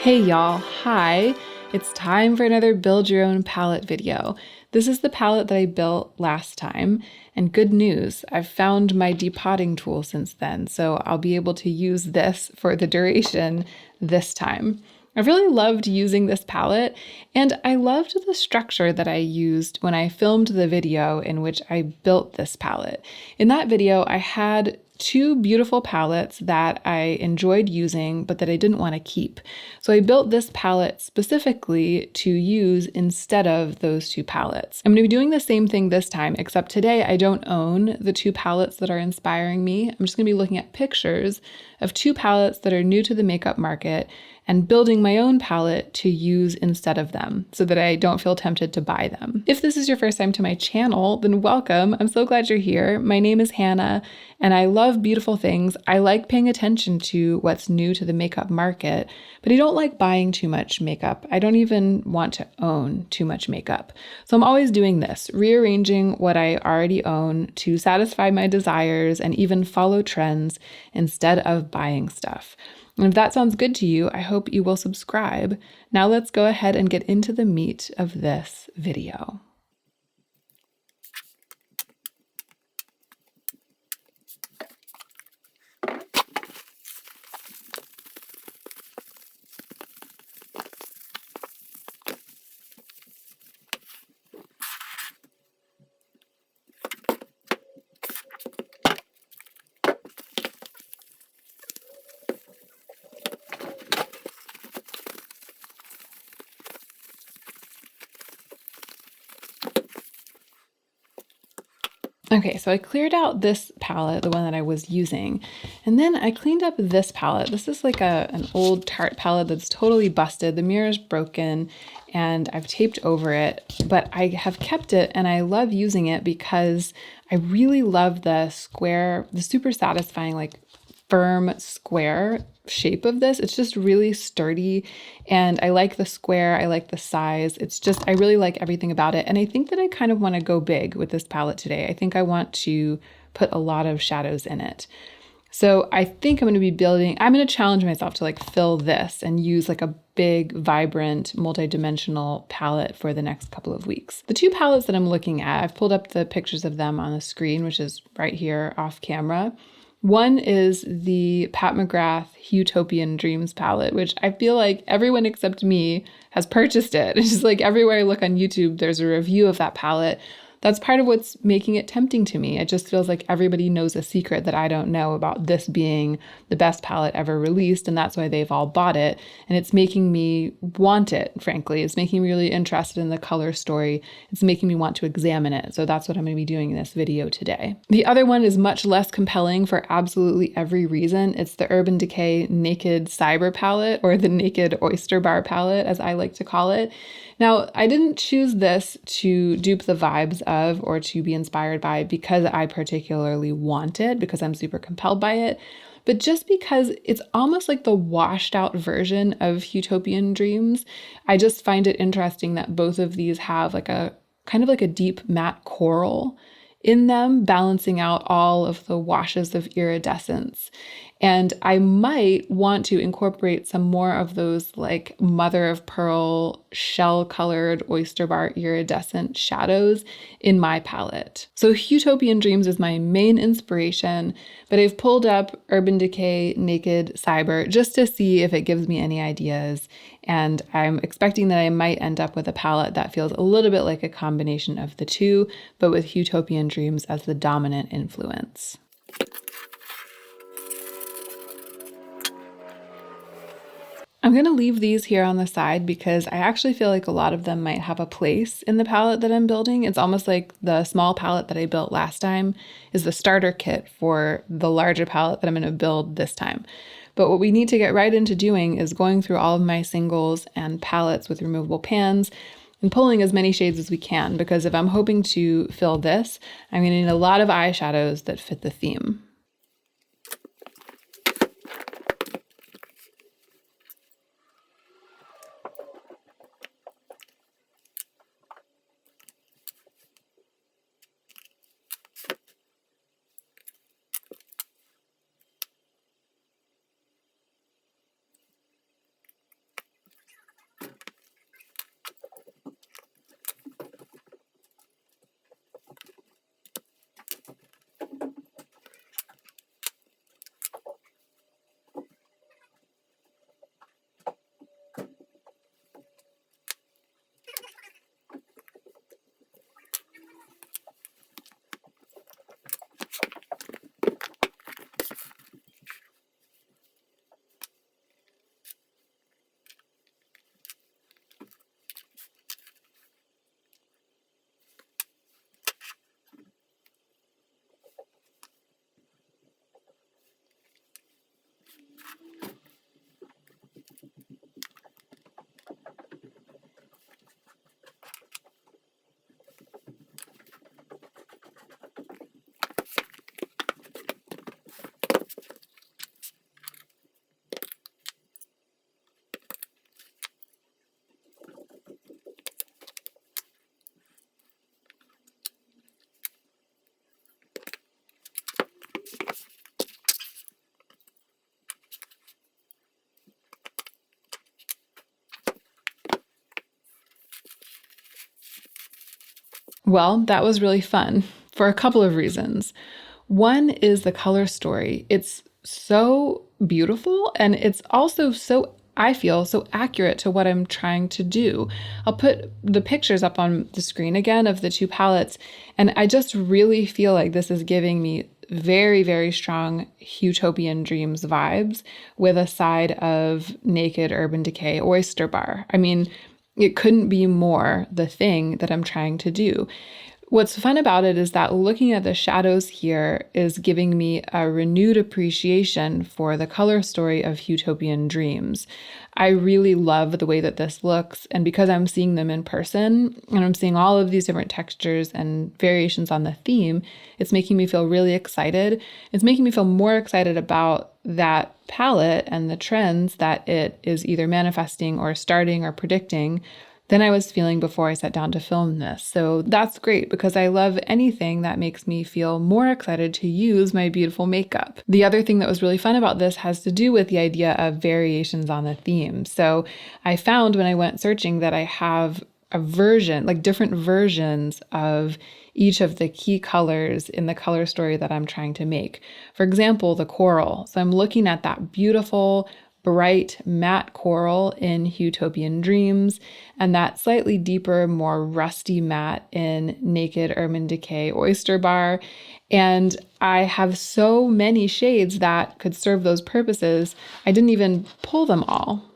Hey y'all, hi! It's time for another build your own palette video. This is the palette that I built last time, and good news, I've found my depotting tool since then, so I'll be able to use this for the duration this time. I've really loved using this palette, and I loved the structure that I used when I filmed the video in which I built this palette. In that video, I had two beautiful palettes that I enjoyed using, but that I didn't want to keep. So I built this palette specifically to use instead of those two palettes. I'm going to be doing the same thing this time, except today I don't own the two palettes that are inspiring me. I'm just going to be looking at pictures of two palettes that are new to the makeup market and building my own palette to use instead of them so that I don't feel tempted to buy them. If this is your first time to my channel, then welcome. I'm so glad you're here. My name is Hannah and I love beautiful things. I like paying attention to what's new to the makeup market, but I don't like buying too much makeup. I don't even want to own too much makeup. So I'm always doing this, rearranging what I already own to satisfy my desires and even follow trends instead of buying stuff. And if that sounds good to you, I hope you will subscribe. Now let's go ahead and get into the meat of this video. Okay, so I cleared out this palette, the one that I was using, and then I cleaned up this palette. This is like an old Tarte palette that's totally busted. The mirror is broken and I've taped over it, but I have kept it and I love using it because I really love the square, the super satisfying, like firm square shape of this. It's just really sturdy and I like the square, I like the size. It's just, I really like everything about it. And I think that I kind of want to go big with this palette today. I think I want to put a lot of shadows in it. So I think I'm going to be building, I'm going to challenge myself to like fill this and use like a big, vibrant, multi-dimensional palette for the next couple of weeks. The two palettes that I'm looking at, I've pulled up the pictures of them on the screen, which is right here off camera. One is the Pat McGrath Utopian Dreams palette, which I feel like everyone except me has purchased it. It's just like everywhere I look on YouTube, there's a review of that palette. That's part of what's making it tempting to me. It just feels like everybody knows a secret that I don't know about this being the best palette ever released, and that's why they've all bought it. And it's making me want it, frankly. It's making me really interested in the color story. It's making me want to examine it. So that's what I'm going to be doing in this video today. The other one is much less compelling for absolutely every reason. It's the Urban Decay Naked Cyber palette, or the Naked Oyster Bar palette, as I like to call it. Now, I didn't choose this to dupe the vibes of or to be inspired by because I particularly want it, because I'm super compelled by it, but just because it's almost like the washed out version of Utopian Dreams. I just find it interesting that both of these have like a kind of like a deep matte coral in them, balancing out all of the washes of iridescence. And I might want to incorporate some more of those like mother of pearl shell colored oyster bar iridescent shadows in my palette. So Utopian Dreams is my main inspiration, but I've pulled up Urban Decay Naked Cyber just to see if it gives me any ideas. And I'm expecting that I might end up with a palette that feels a little bit like a combination of the two, but with Utopian Dreams as the dominant influence. I'm going to leave these here on the side because I actually feel like a lot of them might have a place in the palette that I'm building. It's almost like the small palette that I built last time is the starter kit for the larger palette that I'm going to build this time. But what we need to get right into doing is going through all of my singles and palettes with removable pans and pulling as many shades as we can, because if I'm hoping to fill this, I'm going to need a lot of eyeshadows that fit the theme. Well, that was really fun for a couple of reasons. One is the color story. It's so beautiful, and it's also so, I feel, so accurate to what I'm trying to do. I'll put the pictures up on the screen again of the two palettes, and I just really feel like this is giving me very, very strong Utopian Dreams vibes with a side of Naked Urban Decay Oyster Bar. I mean, it couldn't be more the thing that I'm trying to do. What's fun about it is that looking at the shadows here is giving me a renewed appreciation for the color story of Utopian Dreams. I really love the way that this looks, and because I'm seeing them in person and I'm seeing all of these different textures and variations on the theme, it's making me feel really excited. It's making me feel more excited about that palette and the trends that it is either manifesting or starting or predicting than I was feeling before I sat down to film this. So that's great because I love anything that makes me feel more excited to use my beautiful makeup. The other thing that was really fun about this has to do with the idea of variations on the theme. So I found when I went searching that I have a version, like different versions of each of the key colors in the color story that I'm trying to make. For example, the coral. So I'm looking at that beautiful bright matte coral in Utopian Dreams, and that slightly deeper, more rusty matte in Naked Urban Decay Oyster Bar. And I have so many shades that could serve those purposes, I didn't even pull them all.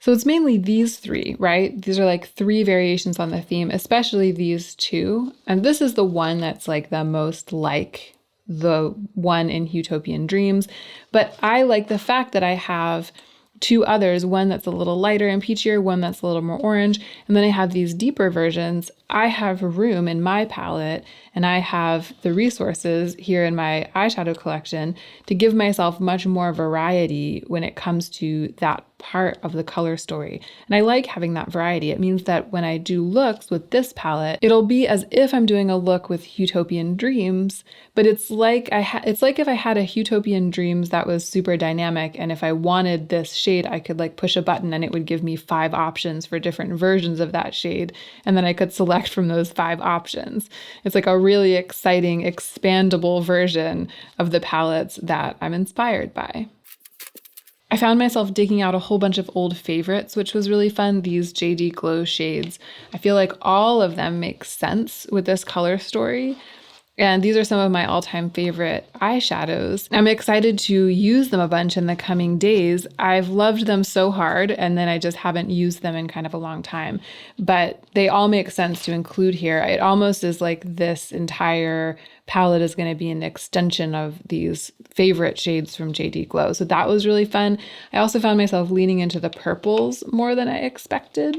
So it's mainly these three, right? These are like three variations on the theme, especially these two. And this is the one that's like the most like the one in Utopian Dreams. But I like the fact that I have two others, one that's a little lighter and peachier, one that's a little more orange, and then I have these deeper versions. I have room in my palette, and I have the resources here in my eyeshadow collection to give myself much more variety when it comes to that part of the color story. And I like having that variety. It means that when I do looks with this palette, it'll be as if I'm doing a look with Utopian Dreams, but it's like if I had a Utopian Dreams that was super dynamic, and if I wanted this shade, I could like push a button and it would give me 5 options for different versions of that shade, and then I could select from those 5 options. It's like a really exciting, expandable version of the palettes that I'm inspired by. I found myself digging out a whole bunch of old favorites, which was really fun, these JD Glow shades. I feel like all of them make sense with this color story. And these are some of my all-time favorite eyeshadows. I'm excited to use them a bunch in the coming days. I've loved them so hard, and then I just haven't used them in kind of a long time. But they all make sense to include here. It almost is like this entire palette is going to be an extension of these favorite shades from JD Glow. So that was really fun. I also found myself leaning into the purples more than I expected.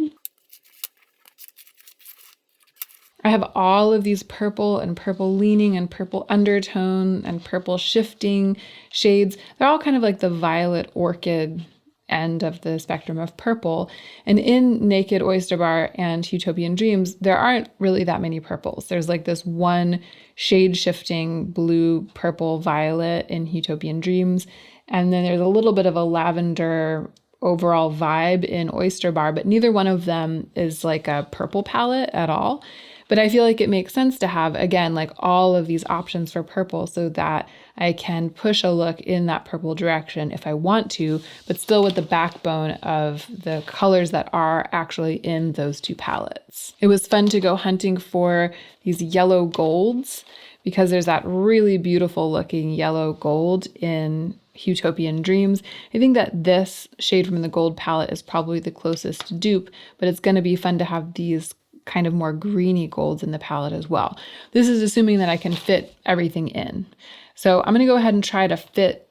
I have all of these purple and purple leaning and purple undertone and purple shifting shades. They're all kind of like the violet orchid end of the spectrum of purple. And in Naked Oyster Bar and Utopian Dreams, there aren't really that many purples. There's like this one shade shifting blue, purple, violet in Utopian Dreams. And then there's a little bit of a lavender overall vibe in Oyster Bar, but neither one of them is like a purple palette at all. But I feel like it makes sense to have, again, like all of these options for purple so that I can push a look in that purple direction if I want to, but still with the backbone of the colors that are actually in those two palettes. It was fun to go hunting for these yellow golds because there's that really beautiful looking yellow gold in Utopian Dreams. I think that this shade from the gold palette is probably the closest to Dupe, but it's going to be fun to have these kind of more greeny golds in the palette as well. This is assuming that I can fit everything in. So I'm going to go ahead and try to fit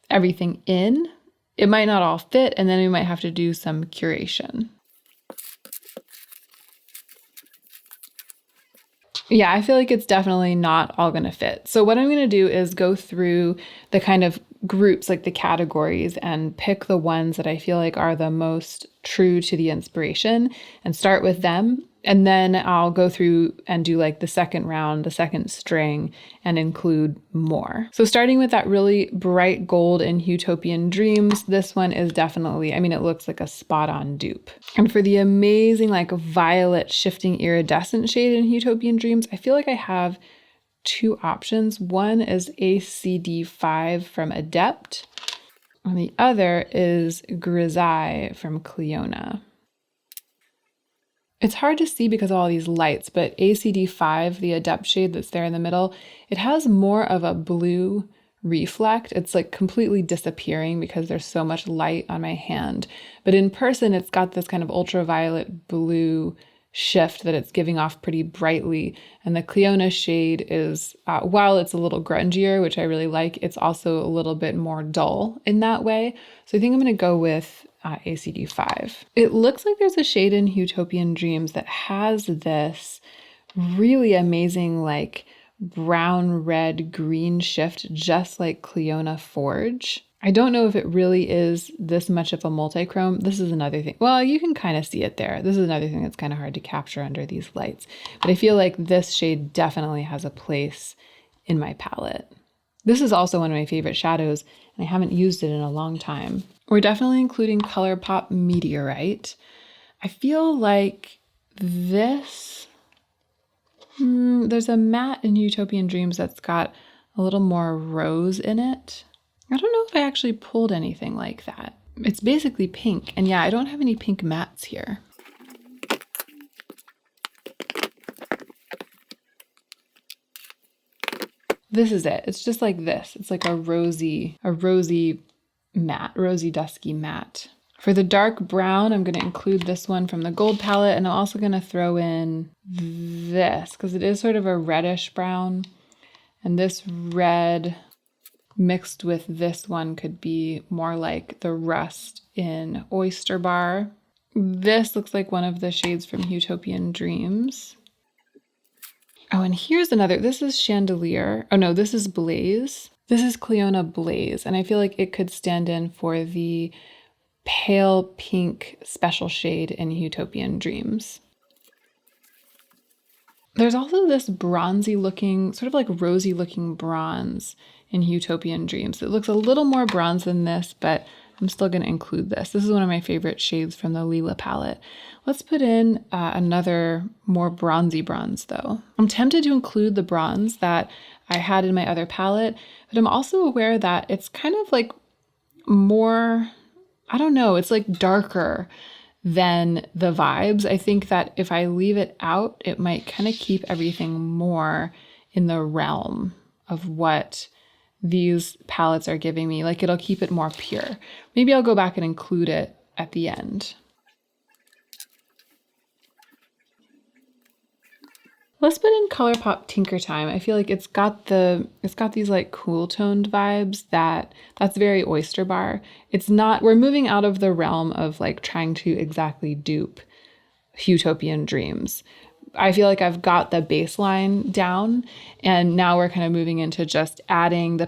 everything in. It might not all fit, and then we might have to do some curation. Yeah, I feel like it's definitely not all going to fit. So what I'm going to do is go through the kind of groups, like the categories, and pick the ones that I feel like are the most true to the inspiration and start with them. And then I'll go through and do like the second round, the second string, and include more. So starting with that really bright gold in Utopian Dreams, this one is definitely, I mean, it looks like a spot on dupe. And for the amazing like violet shifting iridescent shade in Utopian Dreams, I feel like I have two options. One is ACD5 from Adept, and the other is Grisaille from Cliona. It's hard to see because of all these lights, but ACD5, the Adept shade that's there in the middle, it has more of a blue reflect. It's like completely disappearing because there's so much light on my hand. But in person, it's got this kind of ultraviolet blue shift that it's giving off pretty brightly. And the Cliona shade is, while it's a little grungier, which I really like, it's also a little bit more dull in that way. So I think I'm going to go with ACD5. It looks like there's a shade in Utopian Dreams that has this really amazing like brown, red, green shift, just like Cliona Forge. I don't know if it really is this much of a multichrome. This is another thing. Well, you can kind of see it there. This is another thing that's kind of hard to capture under these lights. But I feel like this shade definitely has a place in my palette. This is also one of my favorite shadows, and I haven't used it in a long time. We're definitely including ColourPop Meteorite. I feel like this, there's a matte in Utopian Dreams that's got a little more rose in it. I don't know if I actually pulled anything like that. It's basically pink, and yeah, I don't have any pink mattes here. This is it. It's just like this. It's like a rosy matte, rosy dusky matte. For the dark brown, I'm going to include this one from the gold palette, and I'm also going to throw in this because it is sort of a reddish brown, and this red mixed with this one could be more like the rust in Oyster Bar. This looks like one of the shades from Utopian Dreams. Oh, and here's another. This is Chandelier. Oh no, this is Blaze. This is Cliona Blaze, and I feel like it could stand in for the pale pink special shade in Utopian Dreams. There's also this bronzy looking, sort of like rosy looking bronze in Utopian Dreams. It looks a little more bronze than this, but I'm still going to include this. This is one of my favorite shades from the Lila palette. Let's put in another more bronzy bronze though. I'm tempted to include the bronze that I had in my other palette, but I'm also aware that it's kind of like more, I don't know, it's like darker than the vibes. I think that if I leave it out, it might kind of keep everything more in the realm of what these palettes are giving me. Like it'll keep it more pure. Maybe I'll go back and include it at the end. Let's put in ColourPop Tinker Time. I feel like it's got these like cool toned vibes that's very Oyster Bar. It's not, we're moving out of the realm of like trying to exactly dupe Utopian Dreams. I feel like I've got the baseline down, and now we're kind of moving into just adding the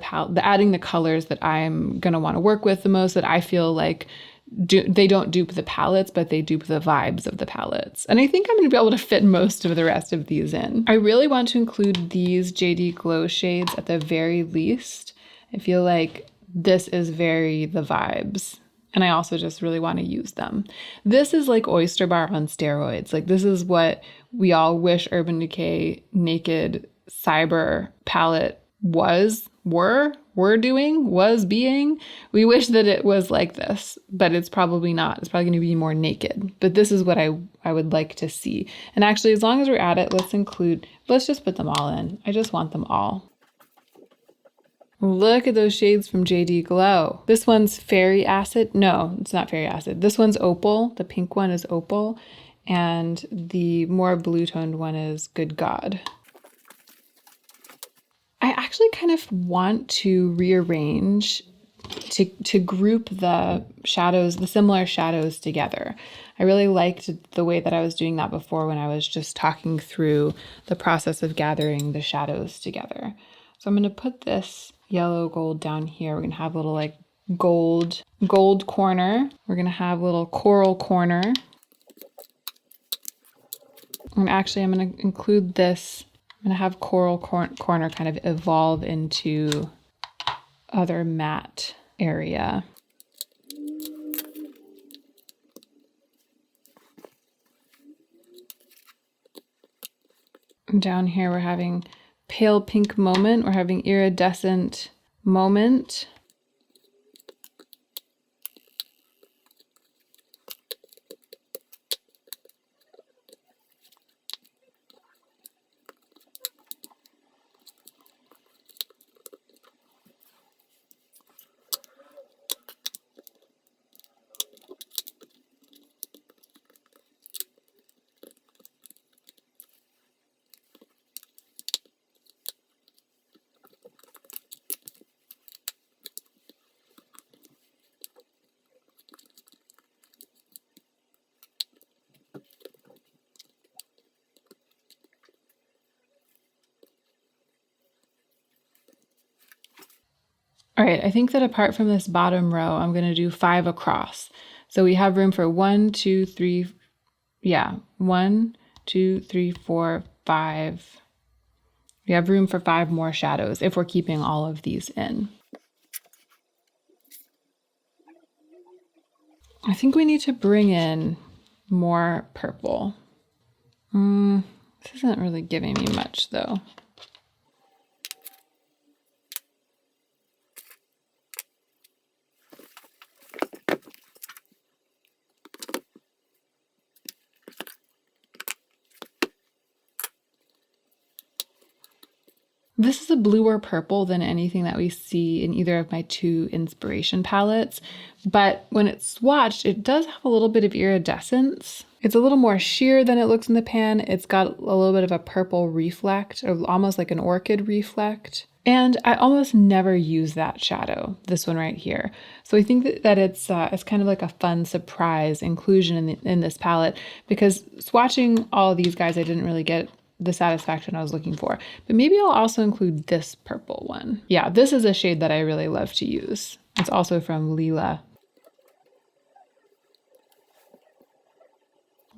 colors that I'm going to want to work with the most, that I feel like they don't dupe the palettes, but they dupe the vibes of the palettes. And I think I'm going to be able to fit most of the rest of these in. I really want to include these JD Glow shades at the very least. I feel like this is very the vibes. And I also just really want to use them. This is like Oyster Bar on steroids. Like this is what we all wish Urban Decay Naked Cyber palette was being. We wish that it was like this, but it's probably not. It's probably going to be more naked. But this is what I would like to see. And actually, as long as we're at it, let's just put them all in. I just want them all. Look at those shades from JD Glow. This one's Fairy Acid. No, it's not Fairy Acid. This one's Opal. The pink one is Opal. And the more blue toned one is Good God. I actually kind of want to rearrange to group the shadows, the similar shadows together. I really liked the way that I was doing that before when I was just talking through the process of gathering the shadows together. So I'm going to put this yellow gold down here. We're going to have a little like gold corner. We're going to have a little coral corner. And actually, I'm going to include this. I'm going to have Coral Corner kind of evolve into other matte area. And down here, we're having Pale Pink Moment. We're having Iridescent Moment. All right, I think that apart from this bottom row, I'm going to do 5 across. So we have room for 1, 2, 3, 4, 5. We have room for 5 more shadows if we're keeping all of these in. I think we need to bring in more purple. This isn't really giving me much though. This is a bluer purple than anything that we see in either of my 2 inspiration palettes, but when it's swatched, it does have a little bit of iridescence. It's a little more sheer than it looks in the pan. It's got a little bit of a purple reflect, or almost like an orchid reflect. And I almost never use that shadow, this one right here. So I think that it's kind of like a fun surprise inclusion in this palette, because swatching all of these guys, I didn't really get the satisfaction I was looking for. But maybe I'll also include this purple one. Yeah, this is a shade that I really love to use. It's also from Lila.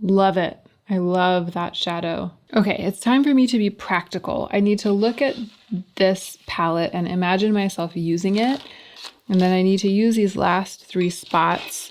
Love it. I love that shadow. Okay, it's time for me to be practical. I need to look at this palette and imagine myself using it. And then I need to use these last 3 spots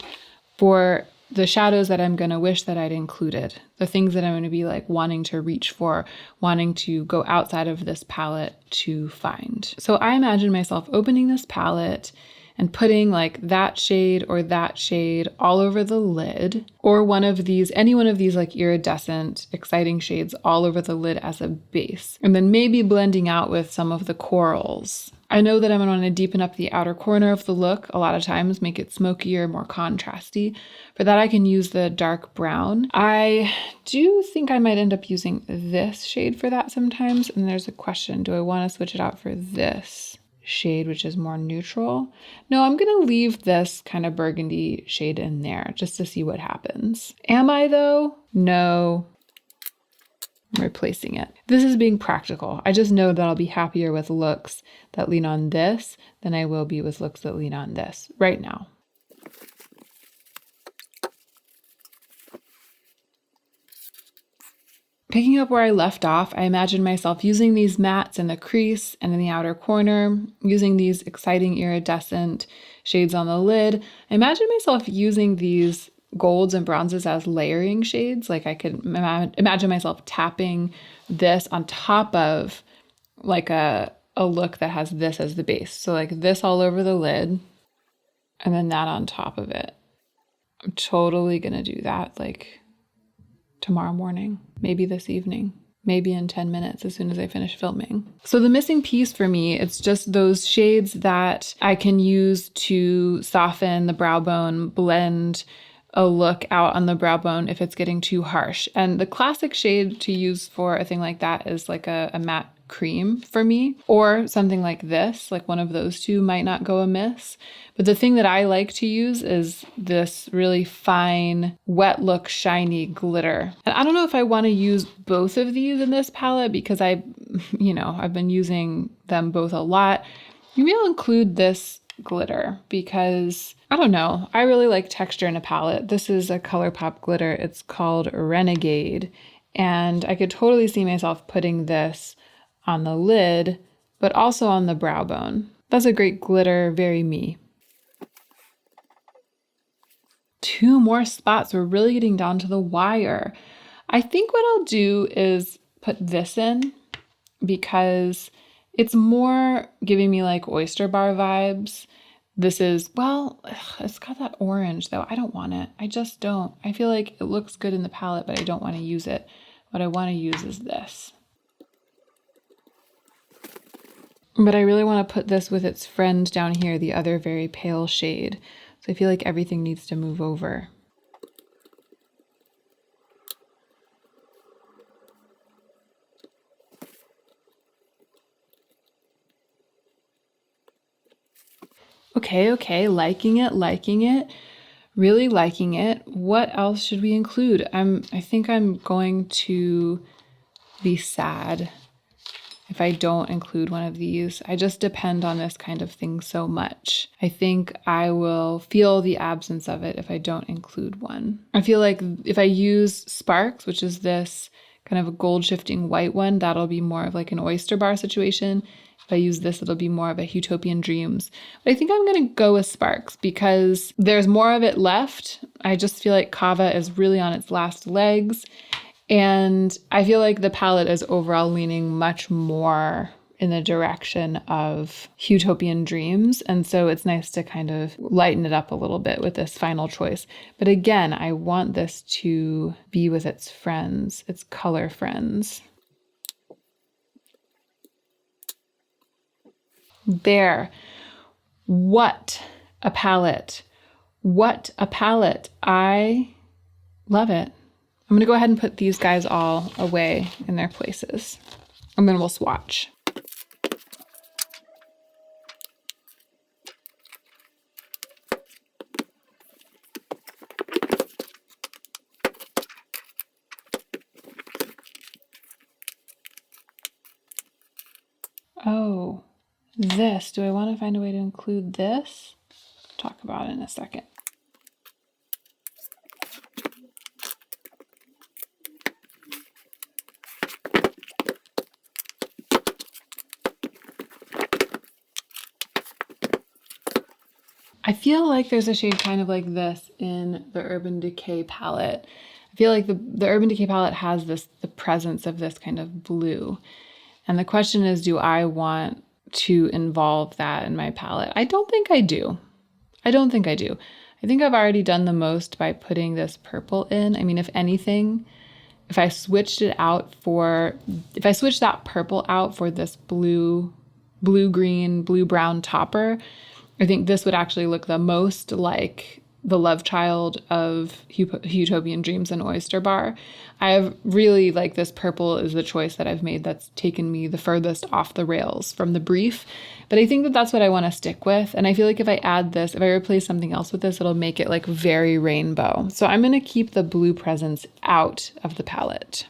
for the shadows that I'm going to wish that I'd included, the things that I'm going to be like wanting to reach for, wanting to go outside of this palette to find. So I imagine myself opening this palette and putting like that shade or that shade all over the lid, or one of these, any one of these like iridescent, exciting shades all over the lid as a base, and then maybe blending out with some of the corals. I know that I'm going to want to deepen up the outer corner of the look a lot of times, make it smokier, more contrasty. For that, I can use the dark brown. I do think I might end up using this shade for that sometimes. And there's a question, do I want to switch it out for this shade, which is more neutral? No, I'm going to leave this kind of burgundy shade in there just to see what happens. Am I though? No. I'm replacing it. This is being practical. I just know that I'll be happier with looks that lean on this than I will be with looks that lean on this right now. Picking up where I left off, I imagine myself using these mattes in the crease and in the outer corner, using these exciting iridescent shades on the lid. I imagine myself using these golds and bronzes as layering shades. Like I could imagine myself tapping this on top of like a look that has this as the base. So like this all over the lid and then that on top of it. I'm totally gonna do that like tomorrow morning, maybe this evening, maybe in 10 minutes as soon as I finish filming. So the missing piece for me, it's just those shades that I can use to soften the brow bone, blend a look out on the brow bone if it's getting too harsh. And the classic shade to use for a thing like that is like a matte cream for me, or something like this, like one of those two might not go amiss. But the thing that I like to use is this really fine, wet look, shiny glitter. And I don't know if I want to use both of these in this palette because I've been using them both a lot. Maybe I'll include this glitter because I don't know, I really like texture in a palette. This is a ColourPop glitter. It's called Renegade. And I could totally see myself putting this on the lid, but also on the brow bone. That's a great glitter, very me. 2 more spots. We're really getting down to the wire. I think what I'll do is put this in because it's more giving me like oyster bar vibes. This is, well, it's got that orange though. I don't want it. I just don't. I feel like it looks good in the palette, but I don't want to use it. What I want to use is this. But I really want to put this with its friend down here, the other very pale shade. So I feel like everything needs to move over. Okay, liking it, really liking it. What else should we include? I think I'm going to be sad if I don't include one of these. I just depend on this kind of thing so much. I think I will feel the absence of it if I don't include one. I feel like if I use Sparks, which is this kind of a gold shifting white one, that'll be more of like an oyster bar situation. If I use this, it'll be more of a Utopian Dreams. But I think I'm going to go with Sparks because there's more of it left. I just feel like Kava is really on its last legs. And I feel like the palette is overall leaning much more in the direction of Utopian Dreams. And so it's nice to kind of lighten it up a little bit with this final choice. But again, I want this to be with its friends, its color friends. There. What a palette. What a palette. I love it. I'm going to go ahead and put these guys all away in their places. And then we'll swatch. Oh, this. Do I want to find a way to include this? Talk about it in a second. I feel like there's a shade kind of like this in the Urban Decay palette. I feel like the Urban Decay palette has the presence of this kind of blue. And the question is, do I want to involve that in my palette? I don't think I do. I think I've already done the most by putting this purple in. I mean, if anything, if I switched that purple out for this blue-green, blue-brown topper, I think this would actually look the most like the love child of Utopian Dreams and Oyster Bar. I have really like this purple is the choice that I've made that's taken me the furthest off the rails from the brief. But I think that that's what I want to stick with. And I feel like if I add this, if I replace something else with this, it'll make it like very rainbow. So I'm going to keep the blue presence out of the palette.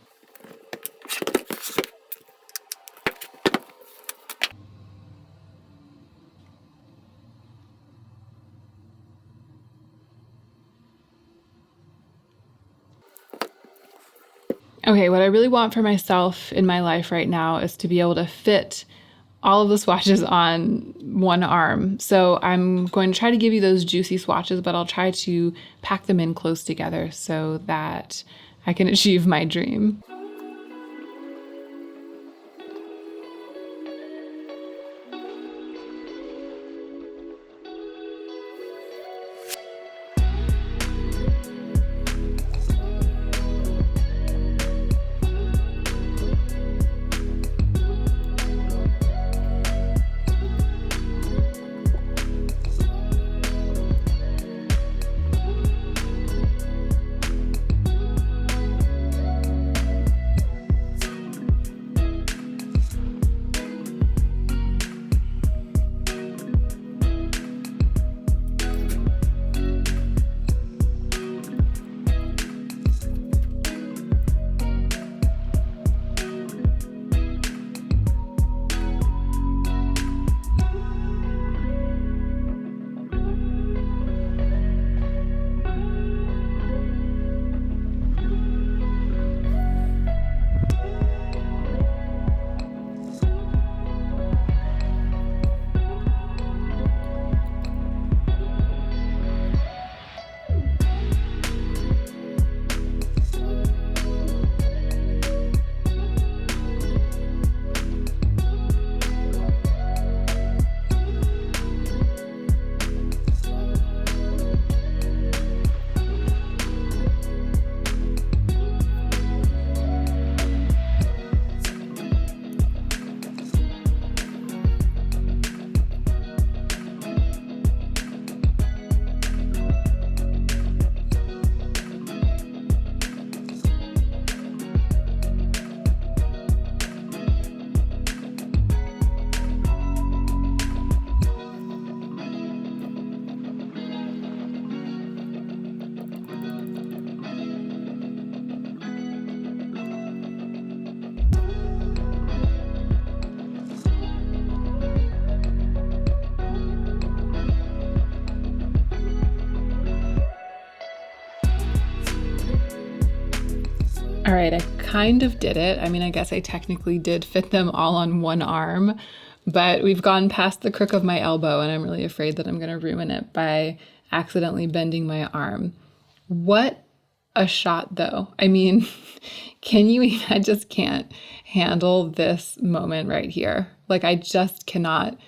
Okay, what I really want for myself in my life right now is to be able to fit all of the swatches on one arm. So I'm going to try to give you those juicy swatches, but I'll try to pack them in close together so that I can achieve my dream. All right, I kind of did it. I mean, I guess I technically did fit them all on one arm, but we've gone past the crook of my elbow and I'm really afraid that I'm going to ruin it by accidentally bending my arm. What a shot though. I mean, I just can't handle this moment right here. Like I just cannot.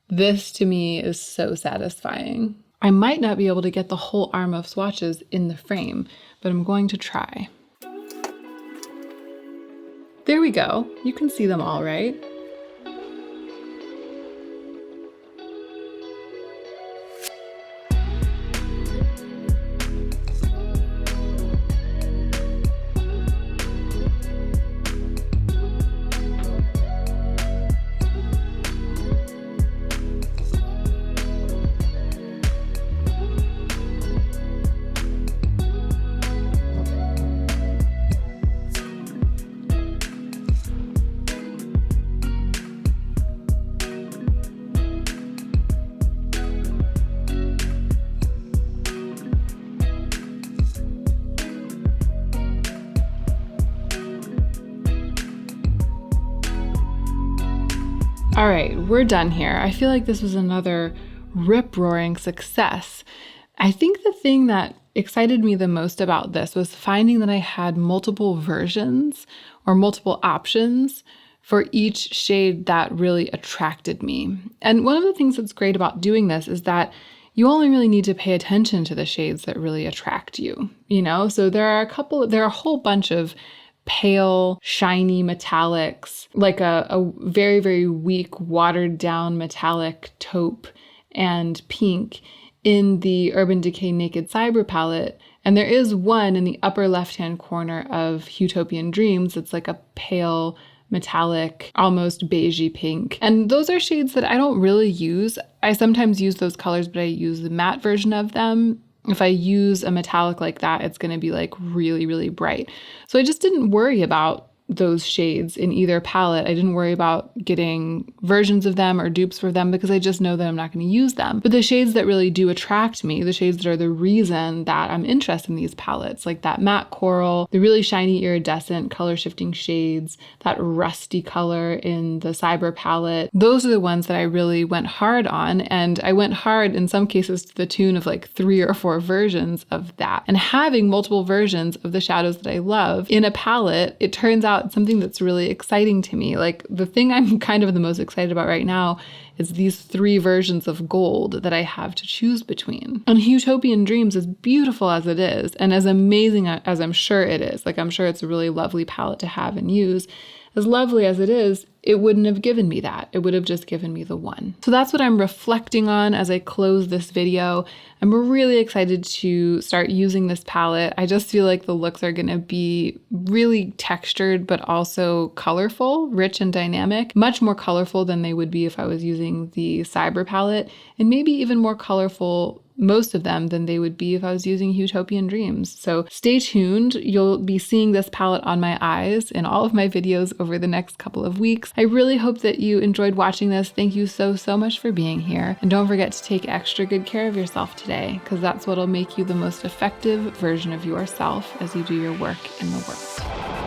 This to me is so satisfying. I might not be able to get the whole arm of swatches in the frame, but I'm going to try. There we go. You can see them all, right? All right, we're done here. I feel like this was another rip-roaring success. I think the thing that excited me the most about this was finding that I had multiple versions or multiple options for each shade that really attracted me. And one of the things that's great about doing this is that you only really need to pay attention to the shades that really attract you, So there are a whole bunch of pale, shiny metallics, like a very, very weak, watered down metallic taupe and pink in the Urban Decay Naked Cyber palette. And there is one in the upper left-hand corner of Utopian Dreams. It's like a pale, metallic, almost beigey pink. And those are shades that I don't really use. I sometimes use those colors, but I use the matte version of them. If I use a metallic like that, it's going to be like really, really bright. So I just didn't worry about those shades in either palette. I didn't worry about getting versions of them or dupes for them because I just know that I'm not going to use them. But the shades that really do attract me, the shades that are the reason that I'm interested in these palettes, like that matte coral, the really shiny iridescent color shifting shades, that rusty color in the Cyber palette, those are the ones that I really went hard on. And I went hard in some cases to the tune of like 3 or 4 versions of that. And having multiple versions of the shadows that I love in a palette, it turns out something that's really exciting to me. Like the thing I'm kind of the most excited about right now is these 3 versions of gold that I have to choose between. And Utopian Dreams, as beautiful as it is, and as amazing as I'm sure it is, like I'm sure it's a really lovely palette to have and use, as lovely as it is, it wouldn't have given me that. It would have just given me the one. So that's what I'm reflecting on as I close this video. I'm really excited to start using this palette. I just feel like the looks are gonna be really textured, but also colorful, rich and dynamic, much more colorful than they would be if I was using the Cyber palette, and maybe even more colorful, most of them, than they would be if I was using Utopian Dreams. So stay tuned. You'll be seeing this palette on my eyes in all of my videos over the next couple of weeks. I really hope that you enjoyed watching this. Thank you so much for being here. And don't forget to take extra good care of yourself today, because that's what'll make you the most effective version of yourself as you do your work in the world.